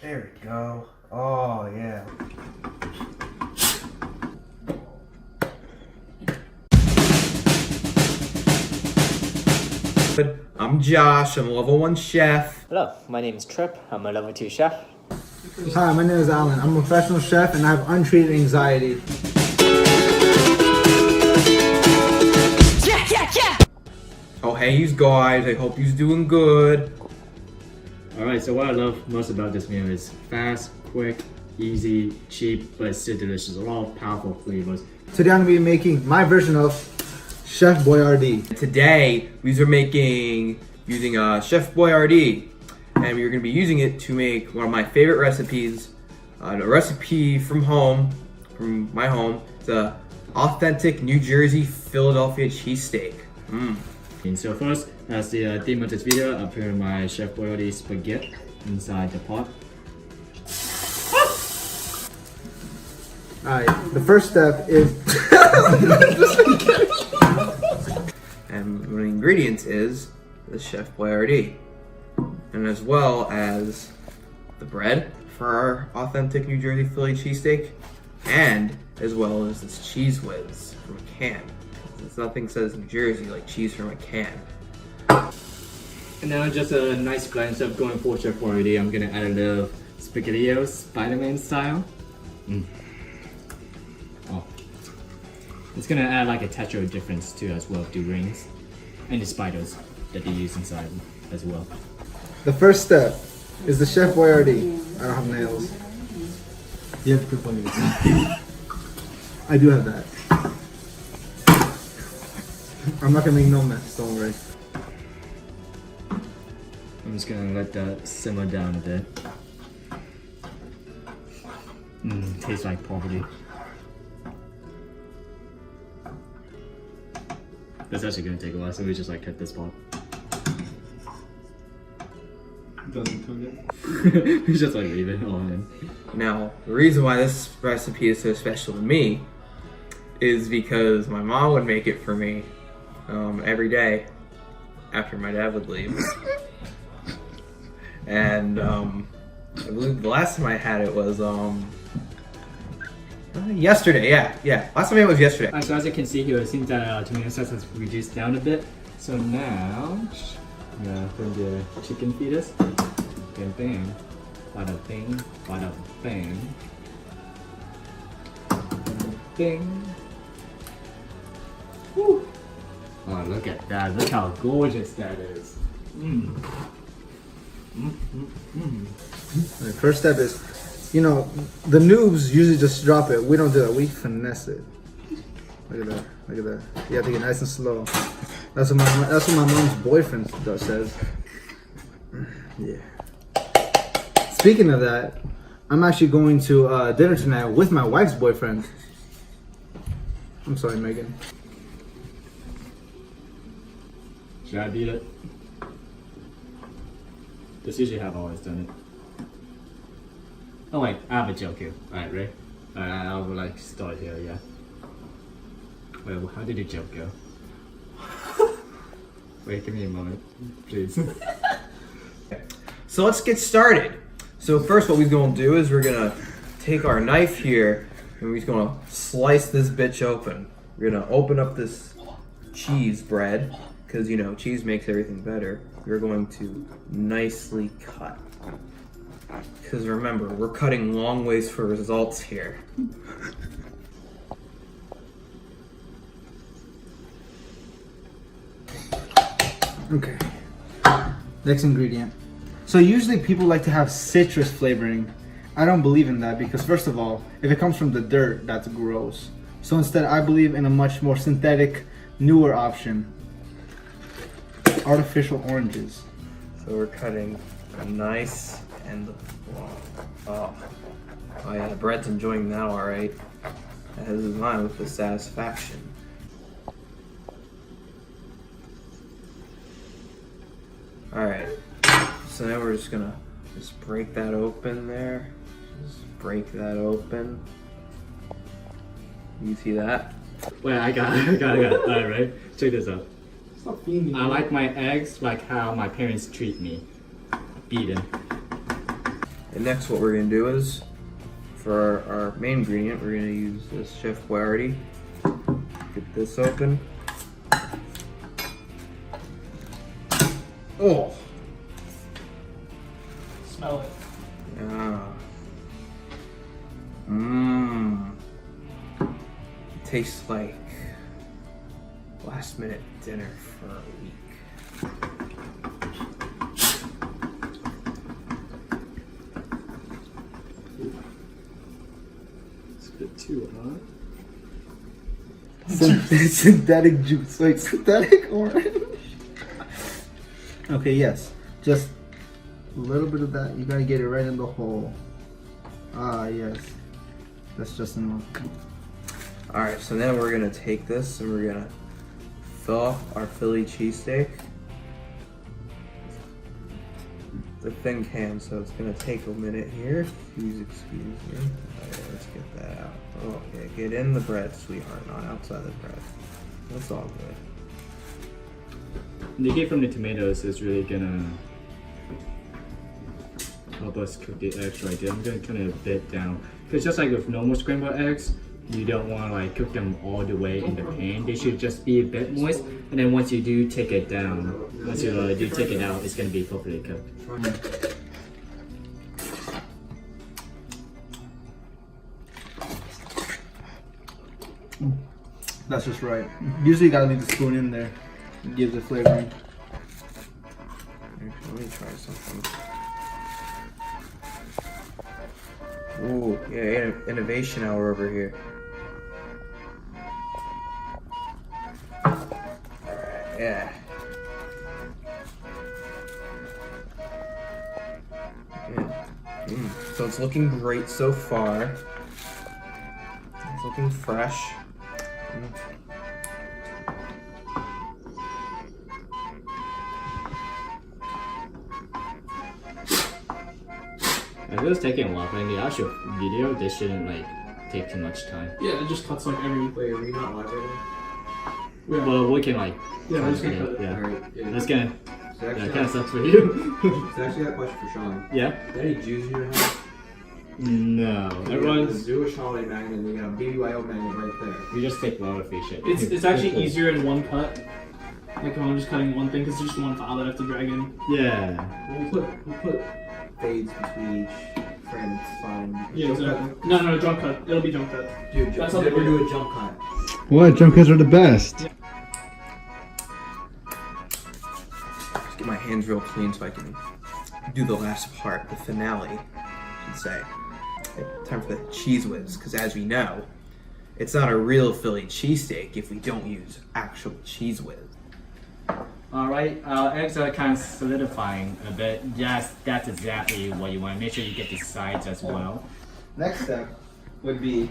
There we go. Oh, yeah. I'm Josh, I'm a level 1 chef. Hello, my name is Trip. I'm a level 2 chef. Hi, my name is Alan. I'm a professional chef and I have untreated anxiety. Oh, hey, you guys. I hope you's doing good. Alright, so what I love most about this meal is fast, quick, easy, cheap, but still delicious. A lot of powerful flavors. Today I'm going to be making my version of Chef Boyardee. Today, we are using Chef Boyardee, and we're going to be using it to make one of my favorite recipes, a recipe from my home. It's a authentic New Jersey Philadelphia cheesesteak. And so first, as the theme of this video, I put my Chef Boyardee spaghetti inside the pot. Alright, the first step is... And one of the ingredients is the Chef Boyardee, and as well as the bread for our authentic New Jersey Philly cheesesteak, and as well as this cheese whiz from a can. Since nothing says New Jersey like cheese from a can. And now just a nice blend of going for Chef Boyardee. I'm gonna add a little SpaghettiOs, Spider-Man style. Oh, it's gonna add like a texture difference too as well, the rings and the spiders that they use inside as well. The first step is the Chef Boyardee. I don't have nails. You have to put one in I do have that. I'm not gonna make no mess, don't worry. I'm just gonna let that simmer down a bit. Tastes like poverty. That's actually gonna take a while, so we just like cut this part. Doesn't cook it. We just like leave it all in. Now, the reason why this recipe is so special to me is because my mom would make it for me every day after my dad would leave. And I believe the last time I had it was yesterday. Yeah. Last time it was yesterday. Alright, so as you can see here, it seems that tomato sauce has reduced down a bit. So now, I'm gonna put the chicken fetus. Bang bang. Bada bing. Bada bang. Bing. Woo. Oh, look at that. Look how gorgeous that is. The first step is, you know, the noobs usually just drop it. We don't do that. We finesse it. Look at that. Look at that. You have to get nice and slow. That's what my mom's boyfriend says. Yeah. Speaking of that, I'm actually going to dinner tonight with my wife's boyfriend. I'm sorry, Megan. Should I beat it? That's usually how I've always done it. Oh wait, I have a joke here. Alright, ready? Alright, I'll like start here, yeah. Wait, how did the joke go? Wait, give me a moment, please. So let's get started. So first what we're gonna do is we're gonna take our knife here and we're just gonna slice this bitch open. We're gonna open up this cheese bread, because you know, cheese makes everything better. We're going to nicely cut. Because remember, we're cutting long ways for results here. Okay. Next ingredient. So usually people like to have citrus flavoring. I don't believe in that because first of all, if it comes from the dirt, that's gross. So instead, I believe in a much more synthetic, newer option. Artificial oranges. So we're cutting a nice and oh yeah, the bread's enjoying that all right. As is mine with the satisfaction. All right. So now we're just gonna break that open there. Just break that open. You see that? Wait, I got it. Alright, right? Check this out. Stop feeding me. I like my eggs like how my parents treat me. Beaten. And next what we're gonna do is, for our main ingredient, we're gonna use this Chef Boyardee. Get this open. Oh! Smell it. Yeah. Mmm. Tastes like last minute dinner for a week. It's a bit too hot. Synthetic juice, like synthetic orange. Okay, yes, just a little bit of that. You gotta get it right in the hole. Ah, yes, that's just enough. Alright, so then we're gonna take this and we're gonna fill up our Philly cheesesteak. The thin can, so it's gonna take a minute here. Please excuse me. Alright, let's get that out. Okay, get in the bread, sweetheart, not outside the bread. That's all good. The heat from the tomatoes is really gonna help us cook the eggs right there. I'm gonna kind of bit down. Because just like with normal scrambled eggs, you don't want to like cook them all the way in the pan. They should just be a bit moist. And then once you do take it down, once you do take it out, it's gonna be properly cooked. That's just right. Usually you gotta leave the spoon in there. It gives it flavoring. Let me try something. Ooh, yeah, innovation hour over here. Alright, yeah. So it's looking great so far. It's looking fresh. If it was taking a while, in the actual video, this shouldn't like take too much time. Yeah, it just cuts like every. Wait, are we not live right Yeah. Well, we can like. Yeah, we're just gonna yeah, cut it. yeah. now? That's gonna. It's That actually, kind of sucks for you. it's actually got a question for Sean. Yeah. Is there any Jews in your house? No. Everyone's. Jewish holiday magnet, and they got a BYO magnet right there. We just take a lot of fish shit. It's actually easier in one cut. Like when I'm just cutting one thing, because there's just one file that I have to drag in. Yeah. We'll put fades between each frame. It's fine. Yeah, Jump exactly. cut. No, jump cut. It'll be jump cut. Dude, That's never something do a jump cut. What? Jump cuts are the best. Just get my hands real clean so I can do the last part, the finale, I should say. Okay, time for the cheese whiz, because as we know, it's not a real Philly cheesesteak if we don't use actual cheese whiz. Alright, our eggs are kind of solidifying a bit. Yes, that's exactly what you want. Make sure you get the sides as well. Next step would be.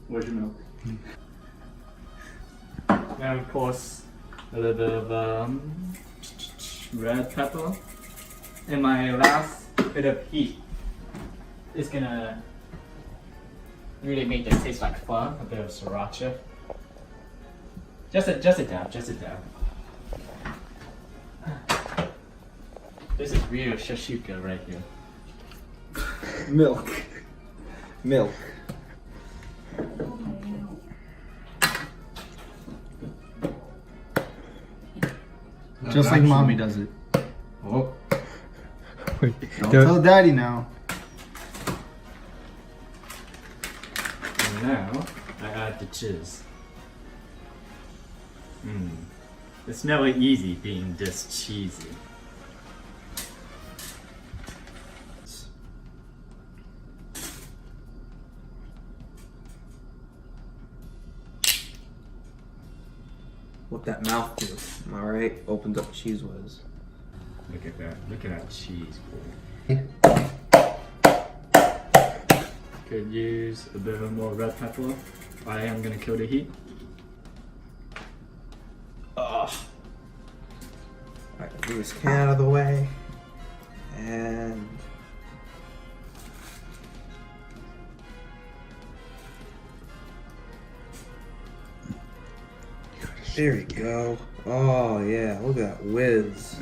Where's your milk? And of course, a little bit of red pepper. And my last bit of heat is gonna really make this taste like fun. A bit of sriracha. Just a dab, just a dab. This is real shashuka right here. Milk. Milk. Just like mommy does it. Oh, Don't tell daddy now. And now, I add the cheese. It's never easy being this cheesy. what that mouth do? Am I right? Opens up cheese whiz. Look at that. Look at that cheese, Could use a bit more red pepper. I am gonna kill the heat. Ugh. Alright, move this can out of the way. And there we go. Oh yeah, look at that whiz.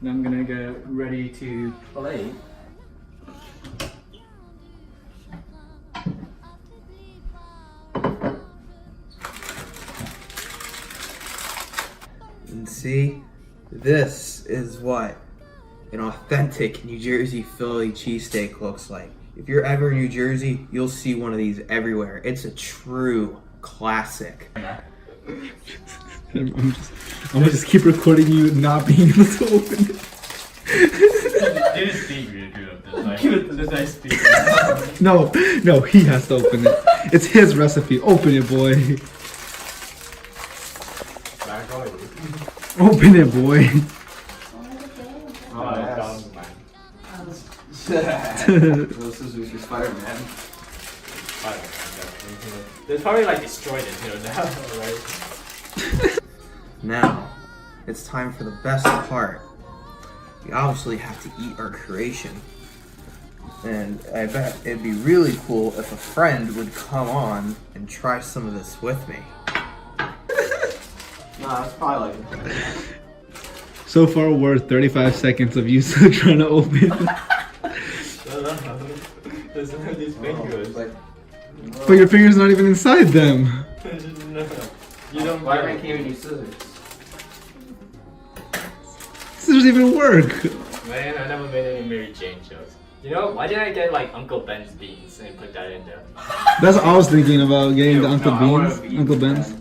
And I'm gonna get ready to play. And see, this is what an authentic New Jersey Philly cheesesteak looks like. If you're ever in New Jersey, you'll see one of these everywhere. It's a true classic. I'm gonna just keep recording you not being able to open it. It is speak really good of this. Like, give it the nice speak. No, he has to open it. It's his recipe. Open it, boy. Open it, boy. Those scissors are Spider-Man. There's probably like destroyed it now, right? Now, it's time for the best part. We obviously have to eat our creation. And I bet it'd be really cool if a friend would come on and try some of this with me. Nah, it's probably like... So far, we're 35 seconds of you still trying to open. These fingers. But your finger's not even inside them. You don't. Why can't you use scissors? Scissors even work. Man, I never made any Mary Jane jokes. You know, why didn't I get like Uncle Ben's beans and put that in there? That's what I was thinking about, getting the Uncle I wanna Beans, be Uncle Ben's.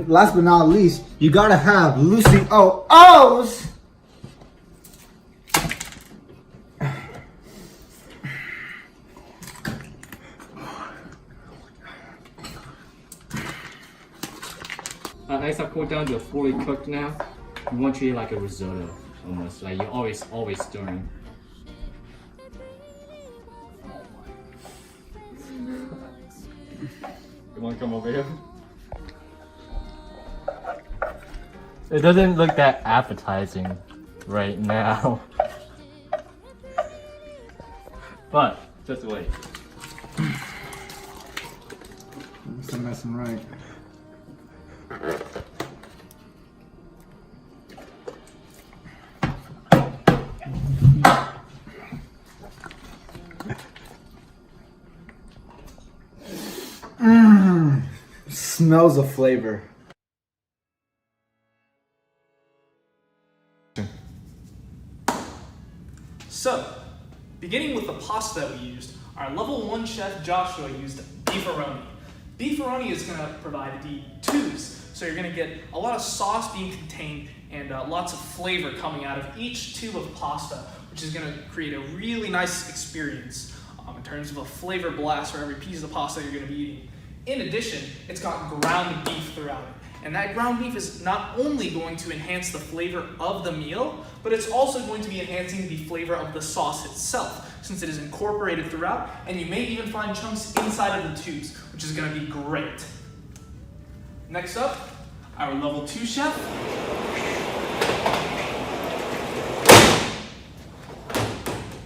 Last but not least, you gotta have Lucy O's. Eggs are cooled down, they're fully cooked now. You want to treat it like a risotto, almost. Like you're always stirring. You want to come over here? It doesn't look that appetizing right now. But just wait. That's a mess and right. Smells of flavor. So, beginning with the pasta that we used, our level 1 chef Joshua used beefaroni. Beefaroni is going to provide the tubes, so you're going to get a lot of sauce being contained and lots of flavor coming out of each tube of pasta, which is going to create a really nice experience in terms of a flavor blast for every piece of pasta you're going to be eating. In addition, it's got ground beef throughout it. And that ground beef is not only going to enhance the flavor of the meal, but it's also going to be enhancing the flavor of the sauce itself, since it is incorporated throughout, and you may even find chunks inside of the tubes, which is going to be great. Next up, our level 2 chef,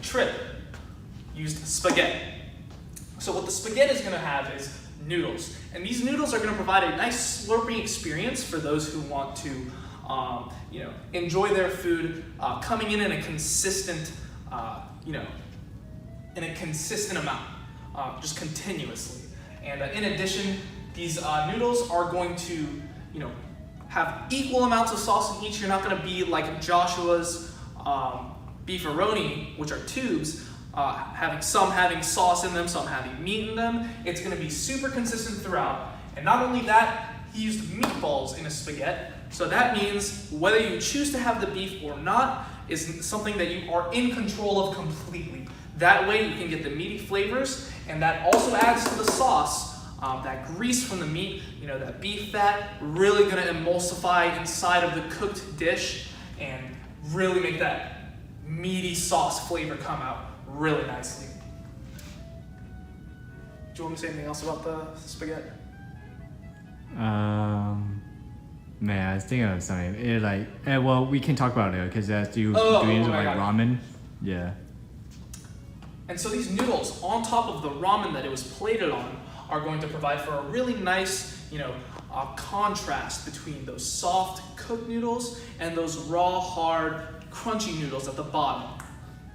Trip, used spaghetti. So what the spaghetti is going to have is noodles, and these noodles are going to provide a nice slurping experience for those who want to enjoy their food coming in a consistent in a consistent amount, just continuously. And in addition, these noodles are going to have equal amounts of sauce in each. You're not going to be like Joshua's beefaroni, which are tubes, having sauce in them, some having meat in them. It's going to be super consistent throughout. And not only that, he used meatballs in his spaghetti. So that means whether you choose to have the beef or not is something that you are in control of completely. That way you can get the meaty flavors, and that also adds to the sauce. That grease from the meat, that beef fat, really going to emulsify inside of the cooked dish and really make that meaty sauce flavor come out really nicely. Do you want me to say anything else about the spaghetti? Man, I was thinking of something. Well, we can talk about it because that's doing something like ramen. Yeah. And so these noodles on top of the ramen that it was plated on are going to provide for a really nice, contrast between those soft cooked noodles and those raw, hard, crunchy noodles at the bottom.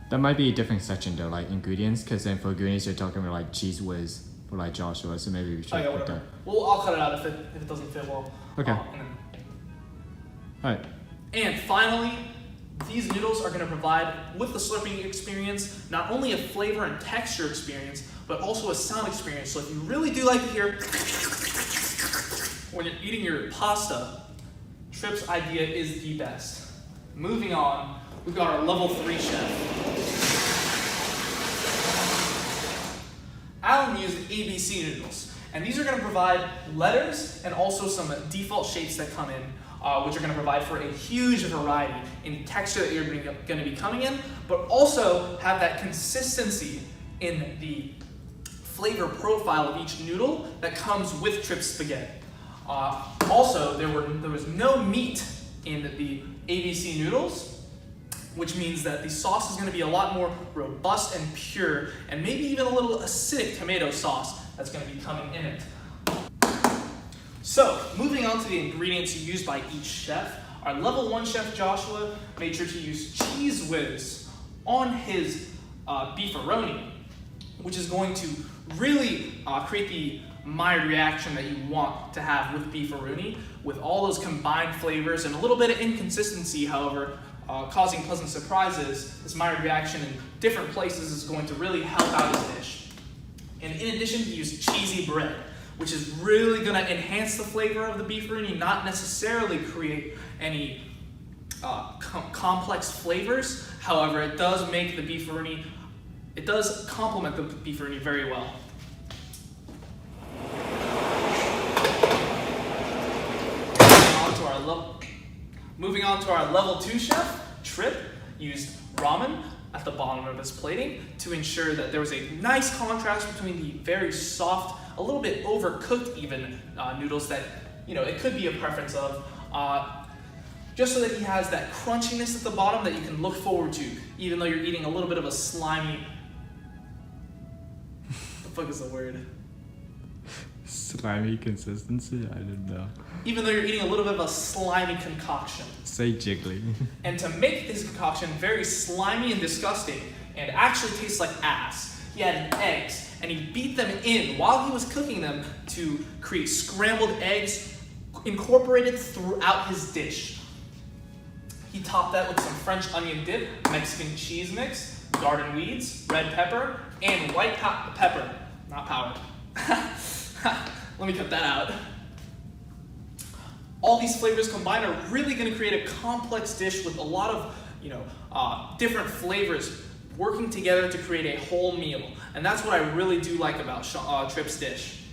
That might be a different section though, like ingredients, because then for ingredients you're talking about like cheese whiz for like Joshua, so maybe we should Oh yeah, put whatever. that. Well, I'll cut it out if it doesn't fit well. Okay. Alright. And finally, these noodles are going to provide, with the slurping experience, not only a flavor and texture experience, but also a sound experience. So if you really do like to hear when you're eating your pasta, Trip's idea is the best. Moving on, we've got our level 3 chef. Alan used ABC noodles, and these are going to provide letters and also some default shapes that come in, which are going to provide for a huge variety in texture that you're going to be coming in, but also have that consistency in the flavor profile of each noodle that comes with Trip's spaghetti. Also, there was no meat in the ABC noodles, which means that the sauce is going to be a lot more robust and pure, and maybe even a little acidic tomato sauce that's going to be coming in it. So, moving on to the ingredients used by each chef, our level 1 chef Joshua made sure to use cheese whiz on his beefaroni, which is going to really create the mild reaction that you want to have with beefaroni, with all those combined flavors and a little bit of inconsistency, however, causing pleasant surprises. This mild reaction in different places is going to really help out his dish. And in addition, he used cheesy bread, which is really going to enhance the flavor of the beefaroni, not necessarily create any complex flavors. However, it does make the beefaroni, it does complement the beefaroni very well. Moving on to our level 2 chef, Trip used ramen at the bottom of his plating to ensure that there was a nice contrast between the very soft, a little bit overcooked even noodles that, it could be a preference of, just so that he has that crunchiness at the bottom that you can look forward to, even though you're eating a little bit of a slimy, the fuck is the word? Slimy consistency? I don't know. Even though you're eating a little bit of a slimy concoction. Say jiggly. And to make this concoction very slimy and disgusting, and actually tastes like ass, he added eggs, and he beat them in while he was cooking them to create scrambled eggs incorporated throughout his dish. He topped that with some French onion dip, Mexican cheese mix, garden weeds, red pepper, and white pepper. Not powder. Let me cut that out. All these flavors combined are really going to create a complex dish with a lot of, different flavors working together to create a whole meal. And that's what I really do like about Trip's dish.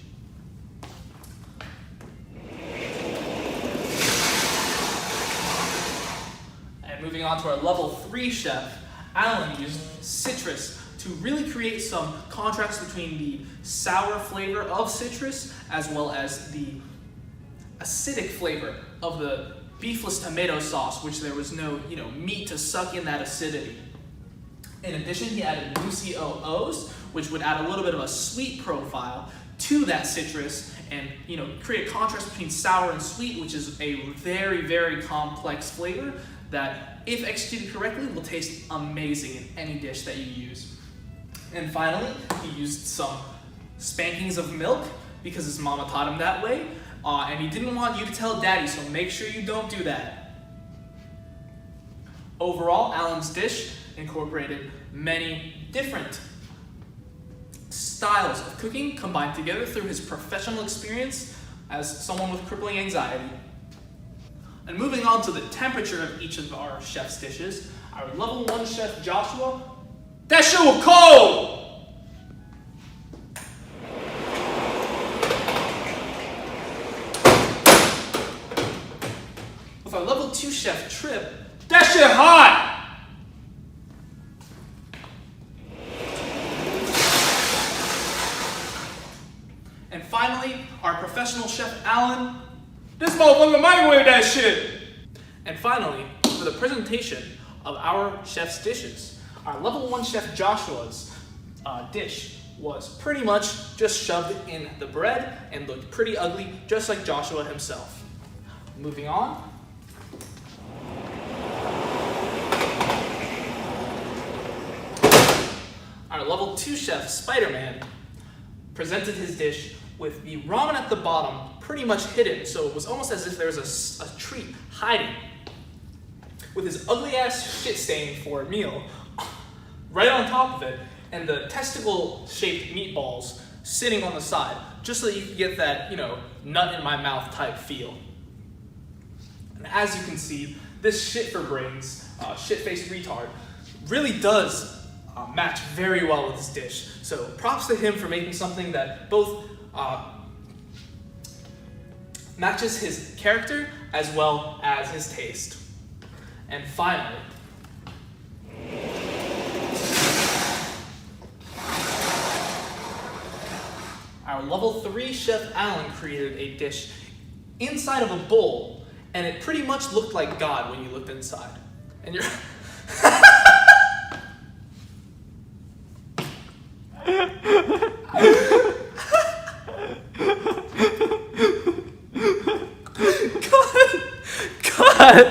And moving on to our level 3 chef, Alan used citrus to really create some contrast between the sour flavor of citrus as well as the acidic flavor of the beefless tomato sauce, which there was no, meat to suck in that acidity. In addition, he added Lucy OOs, which would add a little bit of a sweet profile to that citrus and, create a contrast between sour and sweet, which is a very, very complex flavor that, if executed correctly, will taste amazing in any dish that you use. And finally, he used some spankings of milk because his mama taught him that way. And he didn't want you to tell daddy, so make sure you don't do that. Overall, Alan's dish incorporated many different styles of cooking combined together through his professional experience as someone with crippling anxiety. And moving on to the temperature of each of our chef's dishes, our level 1 chef Joshua, that shit was cold! With our level 2 chef Trip, that shit hot! And finally, our professional chef Alan, this motherfucker microwave that shit! And finally, for the presentation of our chef's dishes, our level 1 chef Joshua's dish was pretty much just shoved in the bread and looked pretty ugly, just like Joshua himself. Moving on. Our level 2 chef, Spider-Man, presented his dish with the ramen at the bottom pretty much hidden, so it was almost as if there was a treat hiding, with his ugly ass shit stain for a meal right on top of it, and the testicle-shaped meatballs sitting on the side, just so that you can get that, you know, nut in my mouth type feel. And as you can see, this shit for brains, shit-faced retard, really does match very well with this dish. So props to him for making something that both matches his character as well as his taste. And finally, our level 3 chef Alan created a dish inside of a bowl, and it pretty much looked like God when you looked inside. And you're God.